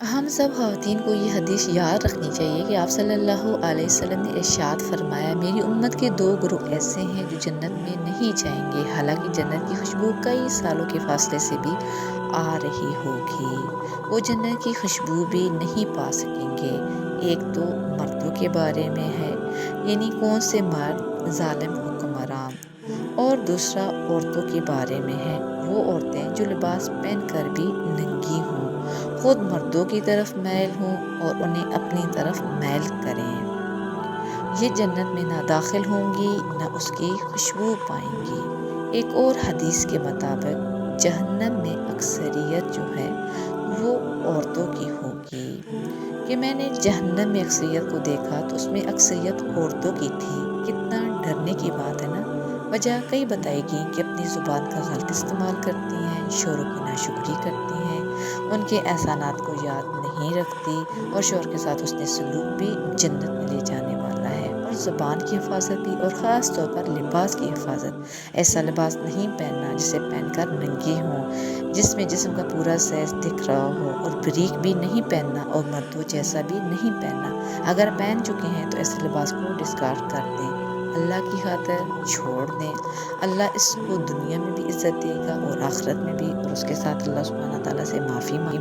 ہم سب خواتین کو یہ حدیث یاد رکھنی چاہیے کہ آپ صلی اللہ علیہ وسلم نے ارشاد فرمایا، میری امت کے دو گروہ ایسے ہیں جو جنت میں نہیں جائیں گے، حالانکہ جنت کی خوشبو کئی سالوں کے فاصلے سے بھی آ رہی ہوگی، وہ جنت کی خوشبو بھی نہیں پا سکیں گے۔ ایک تو مردوں کے بارے میں ہے، یعنی کون سے مرد ظالم حکمران، اور دوسرا عورتوں کے بارے میں ہے، وہ عورتیں جو لباس پہن کر بھی ننگی ہوں، خود مردوں کی طرف میل ہوں اور انہیں اپنی طرف میل کریں۔ یہ جنت میں نہ داخل ہوں گی نہ اس کی خوشبو پائیں گی۔ ایک اور حدیث کے مطابق جہنم میں اکثریت جو ہے وہ عورتوں کی ہوگی، کہ میں نے جہنم میں اکثریت کو دیکھا تو اس میں اکثریت عورتوں کی تھی۔ کتنا ڈرنے کی بات ہے نا۔ وجہ کئی بتائے گی کہ اپنی زبان کا غلط استعمال کرتی ہیں، شوہروں کی ناشکری کرتی ہیں، ان کے احسانات کو یاد نہیں رکھتی، اور شوہر کے ساتھ اس نے سلوک بھی جنت میں لے جانے والا ہے۔ اور زبان کی حفاظت بھی، اور خاص طور پر لباس کی حفاظت، ایسا لباس نہیں پہننا جسے پہن کر ننگی ہوں، جس میں جسم کا پورا سائز دکھ رہا ہو، اور بریک بھی نہیں پہننا، اور مردوں جیسا بھی نہیں پہننا۔ اگر پہن چکے ہیں تو ایسے لباس کو ڈسکارڈ کر دیں، اللہ کی خاطر چھوڑ دیں۔ اللہ اس کو دنیا میں بھی عزت دے گا اور آخرت میں بھی، اور اس کے ساتھ اللہ سبحانہ تعالیٰ سے معافی مانگیں۔